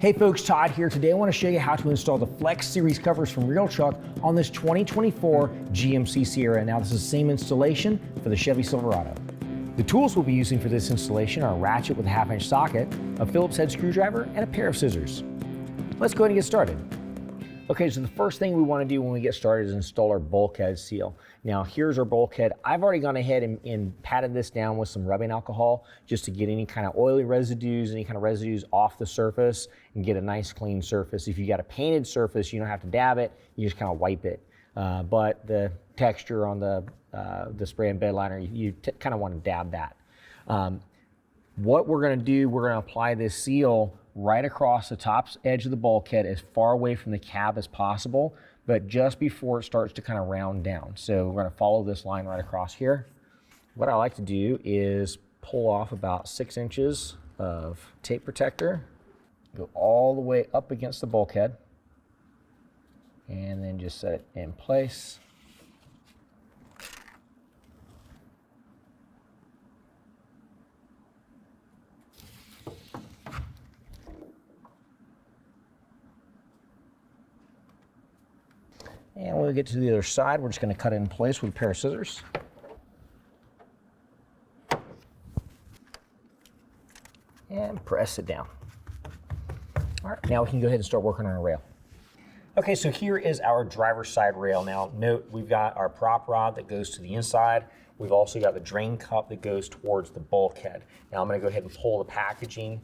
Hey folks, Todd here. Today I want to show you how to install the Flex Series covers from RealTruck on this 2024 GMC Sierra. Now this is the same installation for the Chevy Silverado. The tools we'll be using for this installation are a ratchet with a 1/2-inch socket, a Phillips head screwdriver, and a pair of scissors. Let's go ahead and get started. Okay, so the first thing we want to do when we get started is install our bulkhead seal. Now here's our bulkhead. I've already gone ahead and patted this down with some rubbing alcohol just to get any kind of oily residues, any kind of residues off the surface and get a nice clean surface. If you got a painted surface, you don't have to dab it, you just kind of wipe it. But the texture on the spray and bed liner, you kind of want to dab that. What we're going to do, we're going to apply this seal right across the top edge of the bulkhead as far away from the cab as possible, but just before it starts to kind of round down. So we're going to follow this line right across here. What I like to do is pull off about 6 inches of tape protector, go all the way up against the bulkhead, and then just set it in place. And when we get to the other side, we're just going to cut it in place with a pair of scissors. And press it down. All right, now we can go ahead and start working on our rail. Okay, so here is our driver's side rail. Now note, we've got our prop rod that goes to the inside. We've also got the drain cup that goes towards the bulkhead. Now I'm going to go ahead and pull the packaging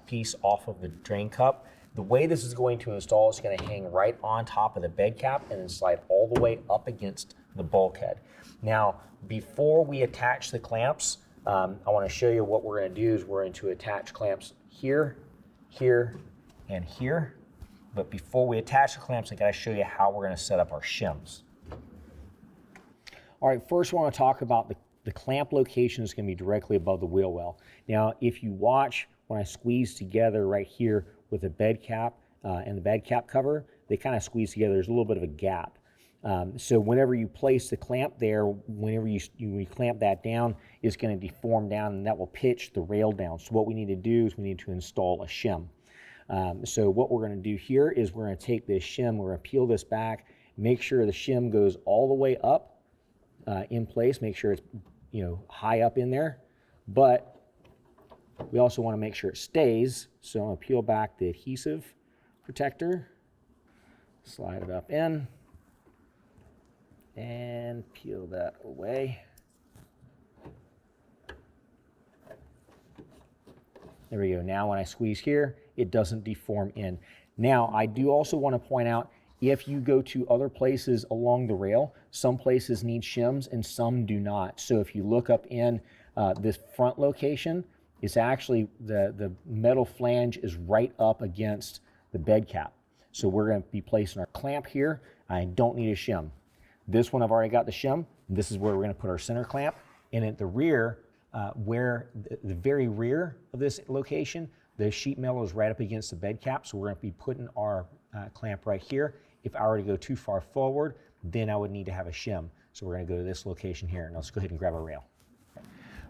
piece off of the drain cup. The way this is going to install is going to hang right on top of the bed cap and then slide all the way up against the bulkhead. Now, before we attach the clamps, I want to show you what we're going to do is we're going to attach clamps here, here, and here. But before we attach the clamps, I got to show you how we're going to set up our shims. All right, first I want to talk about the clamp location is going to be directly above the wheel well. Now, if you watch when I squeeze together right here with the bed cap and the bed cap cover, they kind of squeeze together. There's a little bit of a gap. So whenever you place the clamp there, whenever you clamp that down, it's going to deform down and that will pitch the rail down. So what we need to do is we need to install a shim. So what we're going to do here is we're going to take this shim, we're going to peel this back, make sure the shim goes all the way up in place, make sure it's high up in there, but we also want to make sure it stays. So I'm going to peel back the adhesive protector, slide it up in, and peel that away. There we go. Now when I squeeze here, it doesn't deform in. Now I do also want to point out, if you go to other places along the rail, some places need shims and some do not. So if you look up in this front location, it's actually the metal flange is right up against the bed cap. So we're going to be placing our clamp here. I don't need a shim. This one I've already got the shim. This is where we're going to put our center clamp. And at the rear, where the very rear of this location, the sheet metal is right up against the bed cap. So we're going to be putting our clamp right here. If I were to go too far forward, then I would need to have a shim. So we're going to go to this location here, and let's go ahead and grab our rail.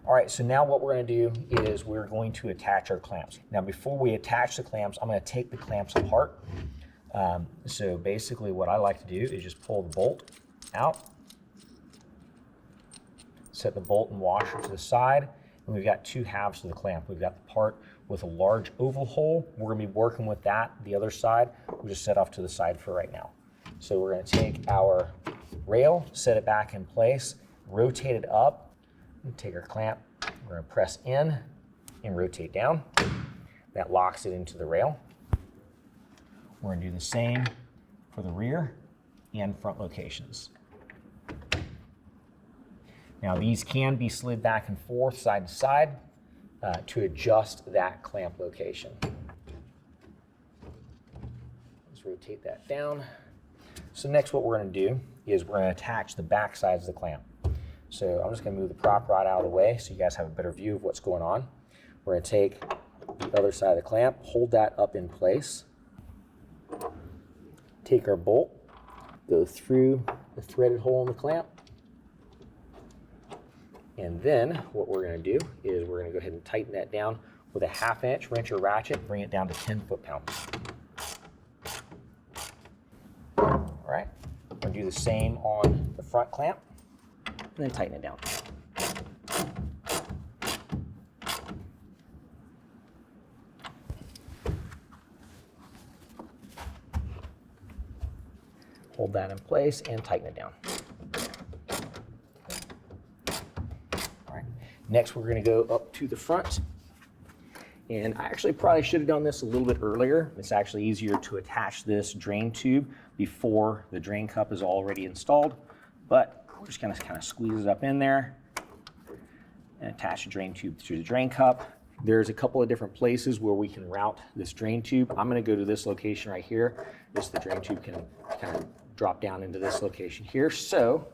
All right, so now what we're going to do is we're going to attach our clamps. Now before we attach the clamps, I'm going to take the clamps apart. So basically what I like to do is just pull the bolt out, set the bolt and washer to the side, and we've got two halves to the clamp. We've got the part with a large oval hole. We're going to be working with that, the other side. We'll just set off to the side for right now. So we're going to take our rail, set it back in place, rotate it up, and take our clamp, we're going to press in and rotate down. That locks it into the rail. We're going to do the same for the rear and front locations. Now these can be slid back and forth, side to side, to adjust that clamp location. Let's rotate that down. So next what we're going to do is we're going to attach the back sides of the clamp. So I'm just going to move the prop rod out of the way so you guys have a better view of what's going on. We're going to take the other side of the clamp, hold that up in place, take our bolt, go through the threaded hole in the clamp, and then what we're going to do is we're going to go ahead and tighten that down with a 1/2 inch wrench or ratchet, bring it down to 10 foot-pounds. All right, we're gonna do the same on the front clamp, and then tighten it down. Hold that in place and tighten it down. All right, next we're gonna go up to the front. And I actually probably should have done this a little bit earlier. It's actually easier to attach this drain tube before the drain cup is already installed, but we're just gonna kind of squeeze it up in there and attach the drain tube to the drain cup. There's a couple of different places where we can route this drain tube. I'm gonna go to this location right here. The drain tube can kind of drop down into this location here. So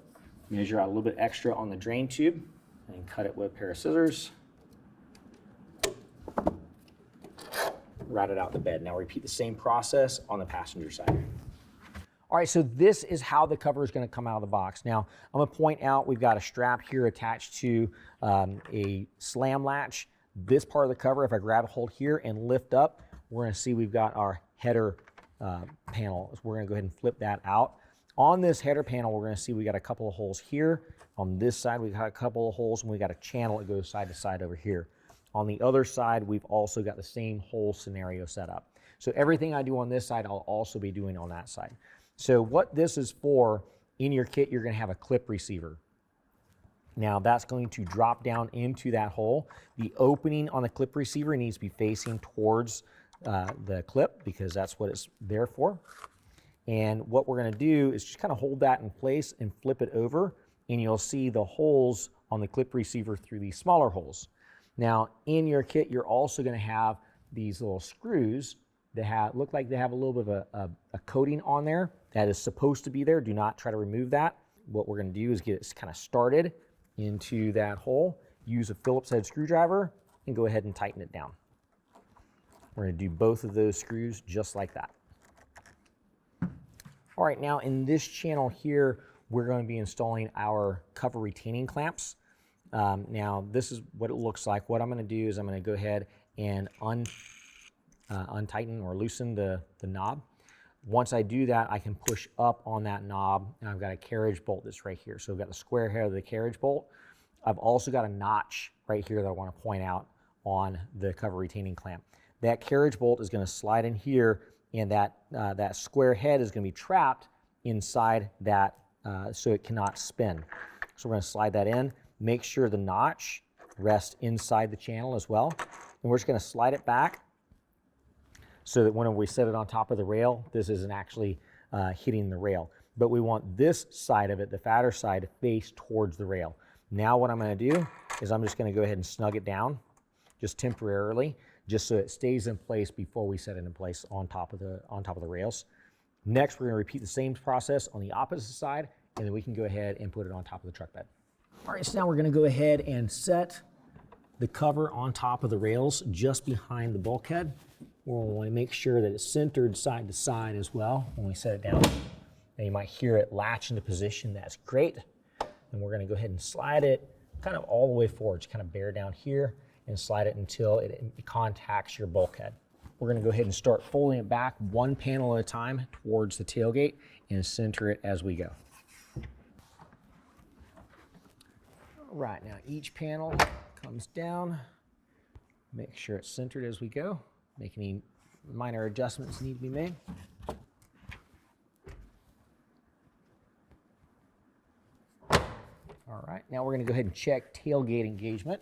measure out a little bit extra on the drain tube and cut it with a pair of scissors. Route it out the bed. Now repeat the same process on the passenger side. All right, so this is how the cover is going to come out of the box. Now, I'm going to point out we've got a strap here attached to a slam latch. This part of the cover, if I grab a hold here and lift up, we're going to see we've got our header panel. So we're going to go ahead and flip that out. On this header panel, we're going to see we got a couple of holes here. On this side, we've got a couple of holes, and we got a channel that goes side to side over here. On the other side, we've also got the same hole scenario set up. So everything I do on this side, I'll also be doing on that side. So what this is for, in your kit, you're gonna have a clip receiver. Now that's going to drop down into that hole. The opening on the clip receiver needs to be facing towards the clip because that's what it's there for. And what we're gonna do is just kind of hold that in place and flip it over, and you'll see the holes on the clip receiver through these smaller holes. Now, in your kit, you're also going to have these little screws that look like they have a little bit of a coating on there that is supposed to be there. Do not try to remove that. What we're going to do is get it kind of started into that hole, use a Phillips head screwdriver, and go ahead and tighten it down. We're going to do both of those screws just like that. All right, now in this channel here, we're going to be installing our cover retaining clamps. Now this is what it looks like. What I'm going to do is I'm going to go ahead and untighten or loosen the knob. Once I do that, I can push up on that knob, and I've got a carriage bolt that's right here. So I've got the square head of the carriage bolt. I've also got a notch right here that I want to point out on the cover retaining clamp. That carriage bolt is going to slide in here, and that square head is going to be trapped inside that so it cannot spin. So we're going to slide that in. Make sure the notch rests inside the channel as well. And we're just going to slide it back so that when we set it on top of the rail, this isn't actually hitting the rail. But we want this side of it, the fatter side, to face towards the rail. Now what I'm going to do is I'm just going to go ahead and snug it down just temporarily, just so it stays in place before we set it in place on top of the rails. Next, we're going to repeat the same process on the opposite side, and then we can go ahead and put it on top of the truck bed. All right, so now we're going to go ahead and set the cover on top of the rails just behind the bulkhead. We'll want to make sure that it's centered side to side as well when we set it down. Now you might hear it latch into position. That's great. And we're going to go ahead and slide it kind of all the way forward. Just kind of bear down here and slide it until it contacts your bulkhead. We're going to go ahead and start folding it back one panel at a time towards the tailgate and center it as we go. All right, now each panel comes down. Make sure it's centered as we go. Make any minor adjustments need to be made. All right, now we're going to go ahead and check tailgate engagement.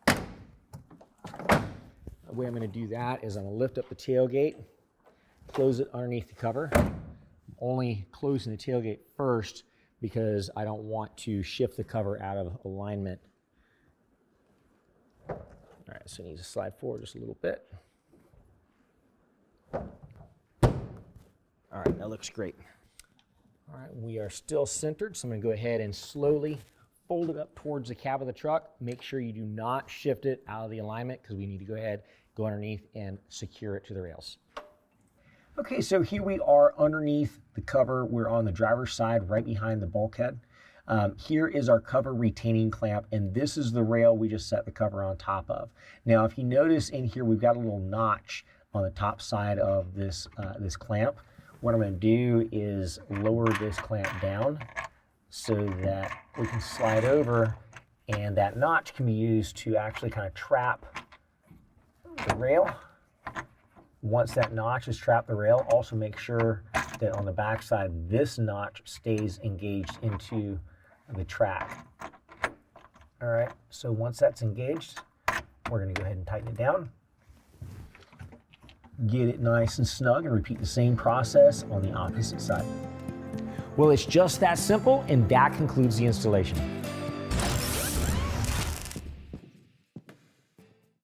The way I'm going to do that is I'm going to lift up the tailgate, close it underneath the cover. I'm only closing the tailgate first because I don't want to shift the cover out of alignment. All right, so it needs to slide forward just a little bit. All right, that looks great. All right, we are still centered, so I'm going to go ahead and slowly fold it up towards the cab of the truck. Make sure you do not shift it out of the alignment because we need to go ahead, go underneath, and secure it to the rails. Okay, so here we are underneath the cover. We're on the driver's side, right behind the bulkhead. Here is our cover retaining clamp, and this is the rail we just set the cover on top of. Now, if you notice in here, we've got a little notch on the top side of this, this clamp. What I'm going to do is lower this clamp down so that we can slide over, and that notch can be used to actually kind of trap the rail. Once that notch has trapped the rail, also make sure that on the back side, this notch stays engaged into the track. All right, so once that's engaged, we're going to go ahead and tighten it down. Get it nice and snug, and repeat the same process on the opposite side. Well, it's just that simple, and that concludes the installation.